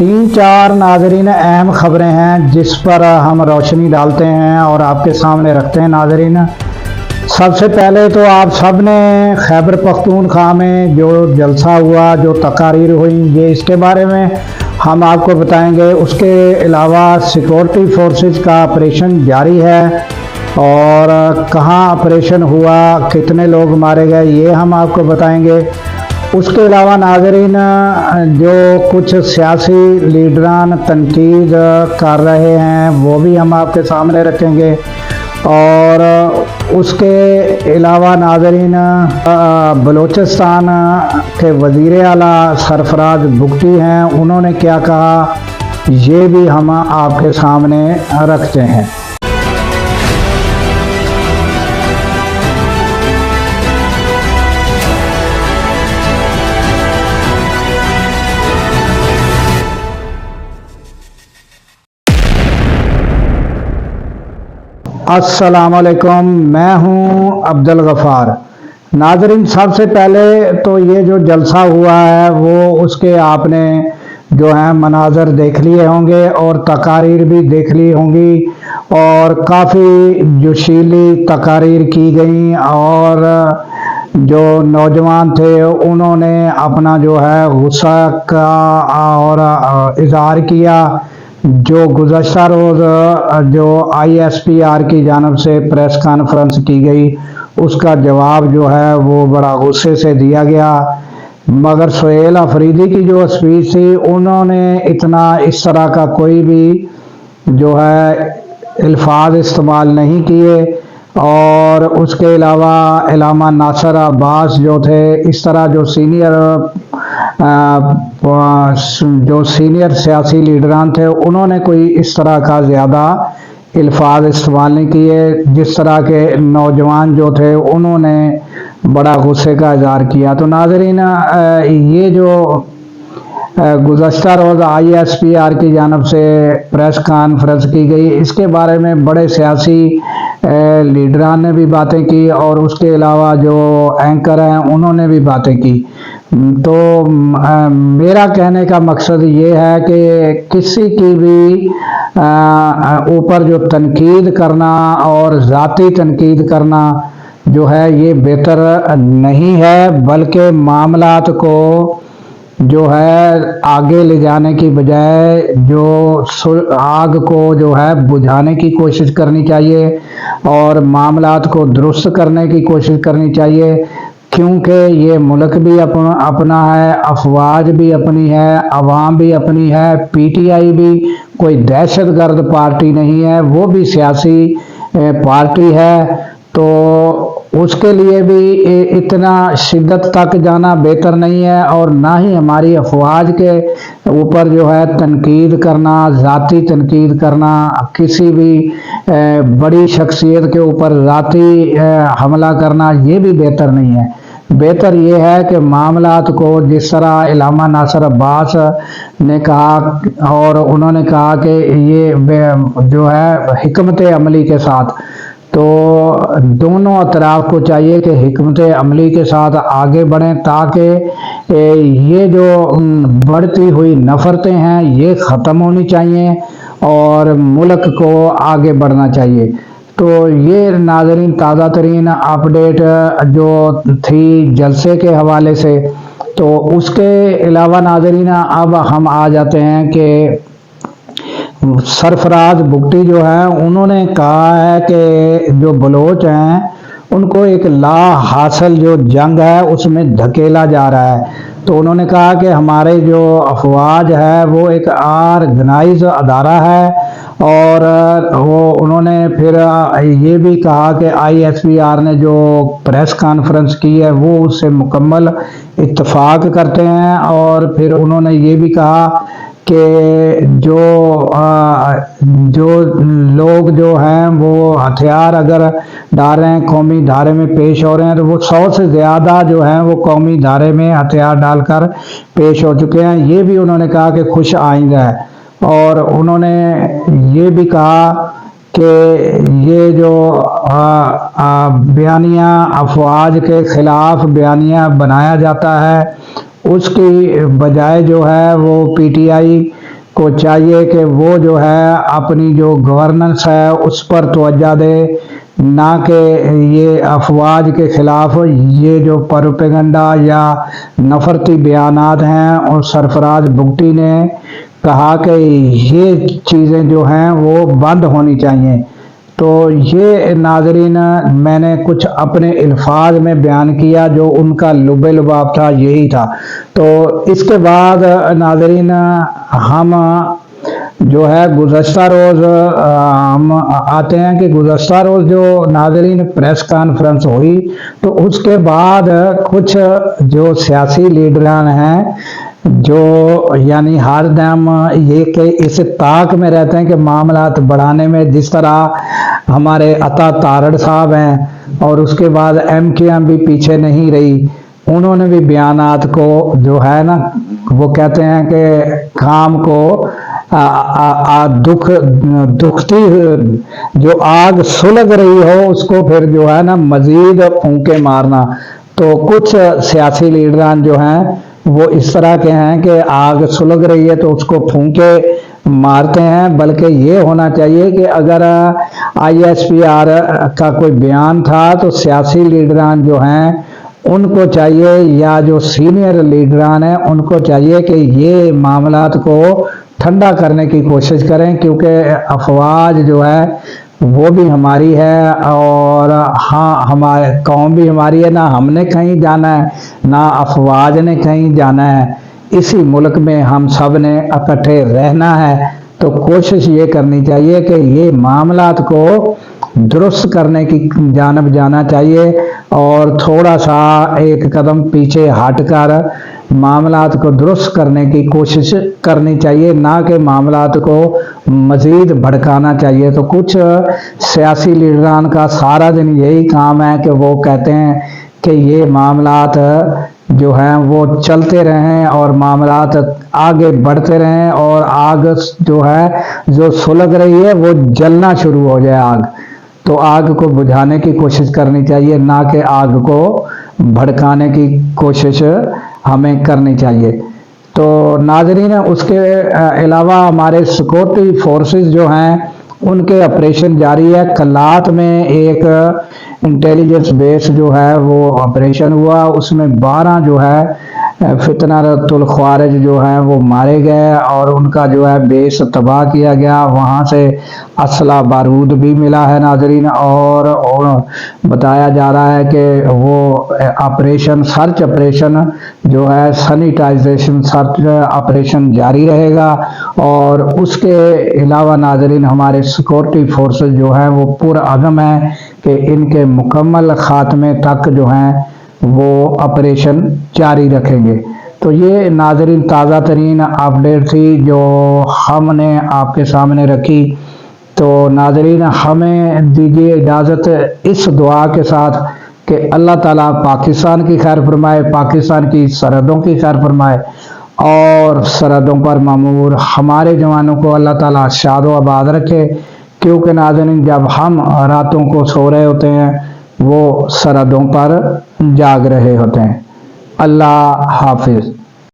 तीन चार नाजरीन अहम खबरें हैं जिस पर हम रोशनी डालते हैं और आपके सामने रखते हैं नाजरीन। सबसे पहले तो आप सब ने खैबर पख्तूनख्वा में जो जलसा हुआ, जो तकारीर हुई, ये इसके बारे में हम आपको बताएंगे। उसके अलावा सिक्योरिटी फोर्सेस का ऑपरेशन जारी है और कहाँ ऑपरेशन हुआ, कितने लोग मारे गए, ये हम आपको बताएंगे। उसके अलावा नाज़रीन, जो कुछ सियासी लीडरान तनकीद कर रहे हैं वो भी हम आपके सामने रखेंगे। और उसके अलावा नाज़रीन, बलूचिस्तान के वज़ीर आला सरफराज बुगटी हैं, उन्होंने क्या कहा ये भी हम आपके सामने रखते हैं। अस्सलाम वालेकुम, मैं हूं अब्दुल गफ़ार। नाज़रीन, सबसे पहले तो ये जो जलसा हुआ है वो उसके आपने जो है मनाज़र देख लिए होंगे और तकारीर भी देख ली होंगी और काफ़ी जोशीली तकारीर की गई और जो नौजवान थे उन्होंने अपना जो है गुस्सा का और इज़हार किया। जो गुज़श्ता रोज़ जो ISPR की जानब से प्रेस कॉन्फ्रेंस की गई उसका जवाब जो है वो बड़ा गुस्से से दिया गया, मगर सुहेल अफरीदी की जो स्पीच थी उन्होंने इतना इस तरह का कोई भी जो है अल्फाज इस्तेमाल नहीं किए। और उसके अलावा इलामा नासिर अब्बास जो थे, इस तरह जो सीनियर सियासी लीडरान थे उन्होंने कोई इस तरह का ज़्यादा अल्फाज इस्तेमाल नहीं किए। जिस तरह के नौजवान जो थे उन्होंने बड़ा गुस्से का इज़हार किया। तो नाज़रीन, ये जो गुज़श्ता रोज़ ISPR की जानब से प्रेस कॉन्फ्रेंस की गई, इसके बारे में बड़े सियासी लीडरान ने भी बातें की और उसके अलावा जो एंकर हैं उन्होंने भी बातें की। तो मेरा कहने का मकसद ये है कि किसी की भी ऊपर जो तनकीद करना और ज़ाती तनकीद करना जो है ये बेहतर नहीं है, बल्कि मामलात को जो है आगे ले जाने की बजाय जो आग को जो है बुझाने की कोशिश करनी चाहिए और मामलात को दुरुस्त करने की कोशिश करनी चाहिए। क्योंकि ये मुल्क भी अपना है, अफवाज भी अपनी है, अवाम भी अपनी है। PTI भी कोई दहशतगर्द पार्टी नहीं है, वो भी सियासी पार्टी है। तो उसके लिए भी इतना शिद्दत तक जाना बेहतर नहीं है और ना ही हमारी अफवाज के ऊपर जो है तनकीद करना, ज़ाती तनकीद करना, किसी भी बड़ी शख्सियत के ऊपर ज़ाती हमला करना, ये भी बेहतर नहीं है। बेहतर ये है कि मामलात को जिस तरह इलामा नासिर अब्बास ने कहा और उन्होंने कहा कि ये जो है हिकमत अमली के साथ, तो दोनों अतराफ को चाहिए कि हिकमत अमली के साथ आगे बढ़ें ताकि ये जो बढ़ती हुई नफ़रतें हैं ये ख़त्म होनी चाहिए और मुल्क को आगे बढ़ना चाहिए। तो ये नाज़रीन ताज़ा तरीन अपडेट जो थी जलसे के हवाले से। तो उसके अलावा नाज़रीन, अब हम आ जाते हैं कि सरफराज बुगटी जो है उन्होंने कहा है कि जो बलोच हैं उनको एक ला हासिल जो जंग है उसमें धकेला जा रहा है। तो उन्होंने कहा कि हमारे जो अफवाज है वो एक ऑर्गेनाइज अदारा है और वो उन्होंने फिर ये भी कहा कि ISPR ने जो प्रेस कॉन्फ्रेंस की है वो उससे मुकम्मल इत्तफाक करते हैं। और फिर उन्होंने ये भी कहा कि जो लोग जो हैं वो हथियार अगर डाल रहे हैं, कौमी धारे में पेश हो रहे हैं, तो वो 100 से ज़्यादा जो हैं वो कौमी धारे में हथियार डालकर पेश हो चुके हैं। ये भी उन्होंने कहा कि खुश आइंदा है। और उन्होंने ये भी कहा कि ये जो बयानिया अफवाज के ख़िलाफ़ बयानिया बनाया जाता है उसकी बजाय जो है वो PTI کو چاہیے کہ وہ جو ہے اپنی جو گورننس ہے اس پر توجہ دے، نہ کہ یہ افواج کے خلاف یہ جو پروپیگنڈا یا نفرتی بیانات ہیں، اور سرفراز بگٹی نے کہا کہ یہ چیزیں جو ہیں وہ بند ہونی چاہیے۔ تو یہ ناظرین میں نے کچھ اپنے الفاظ میں بیان کیا، جو ان کا لب لباب تھا یہی تھا۔ تو اس کے بعد ناظرین ہم جو ہے گزشتہ روز ہم آتے ہیں کہ گزشتہ روز جو ناظرین پریس کانفرنس ہوئی، تو اس کے بعد کچھ جو سیاسی لیڈران ہیں جو یعنی ہر دم یہ کہ اس طاق میں رہتے ہیں کہ معاملات بڑھانے میں، جس طرح ہمارے عطا تارڑ صاحب ہیں، اور اس کے بعد MKM بھی پیچھے نہیں رہی، انہوں نے بھی بیانات کو جو ہے نا وہ کہتے ہیں کہ کام کو دکھتی جو آگ سلگ رہی ہو اس کو پھر جو ہے نا مزید پھونکے مارنا۔ تو کچھ سیاسی لیڈران جو ہیں وہ اس طرح کے ہیں کہ آگ سلگ رہی ہے تو اس کو پھونکے مارتے ہیں، بلکہ یہ ہونا چاہیے کہ اگر ISPR کا کوئی بیان تھا تو سیاسی لیڈران جو ہیں ان کو چاہیے، یا جو سینئر لیڈران ہیں ان کو چاہیے کہ یہ معاملات کو ٹھنڈا کرنے کی کوشش کریں، کیونکہ افواج جو ہے وہ بھی ہماری ہے، اور ہاں ہمارے قوم بھی ہماری ہے، نہ ہم نے کہیں جانا ہے نہ افواج نے کہیں جانا ہے، اسی ملک میں ہم سب نے اکٹھے رہنا ہے۔ تو کوشش یہ کرنی چاہیے کہ یہ معاملات کو درست کرنے کی جانب جانا چاہیے، اور تھوڑا سا ایک قدم پیچھے ہٹ کر معاملات کو درست کرنے کی کوشش کرنی چاہیے، نہ کہ معاملات کو مزید بھڑکانا چاہیے۔ تو کچھ سیاسی لیڈران کا سارا دن یہی کام ہے کہ وہ کہتے ہیں کہ یہ معاملات جو ہیں وہ چلتے رہیں اور معاملات آگے بڑھتے رہیں، اور آگ جو ہے جو سلگ رہی ہے وہ جلنا شروع ہو جائے آگ، تو آگ کو بجھانے کی کوشش کرنی چاہیے، نہ کہ آگ کو بھڑکانے کی کوشش ہمیں کرنی چاہیے۔ تو ناظرین اس کے علاوہ ہمارے سیکورٹی فورسز جو ہیں ان کے آپریشن جاری ہے۔ کلات میں ایک انٹیلیجنس بیس جو ہے وہ آپریشن ہوا، اس میں 12 جو ہے فتنۃ الخوارج جو ہیں وہ مارے گئے، اور ان کا جو ہے بیس تباہ کیا گیا، وہاں سے اسلحہ بارود بھی ملا ہے ناظرین، اور بتایا جا رہا ہے کہ وہ آپریشن سرچ آپریشن جو ہے سینیٹائزیشن سرچ آپریشن جاری رہے گا۔ اور اس کے علاوہ ناظرین ہمارے سیکورٹی فورسز جو ہیں وہ پرعزم ہیں کہ ان کے مکمل خاتمے تک جو ہیں وہ آپریشن جاری رکھیں گے۔ تو یہ ناظرین تازہ ترین اپڈیٹ تھی جو ہم نے آپ کے سامنے رکھی۔ تو ناظرین ہمیں دیجیے اجازت اس دعا کے ساتھ کہ اللہ تعالیٰ پاکستان کی خیر فرمائے، پاکستان کی سرحدوں کی خیر فرمائے، اور سرحدوں پر مامور ہمارے جوانوں کو اللہ تعالیٰ شاد و آباد رکھے، کیونکہ ناظرین جب ہم راتوں کو سو رہے ہوتے ہیں وہ سرحدوں پر جاگ رہے ہوتے ہیں۔ اللہ حافظ۔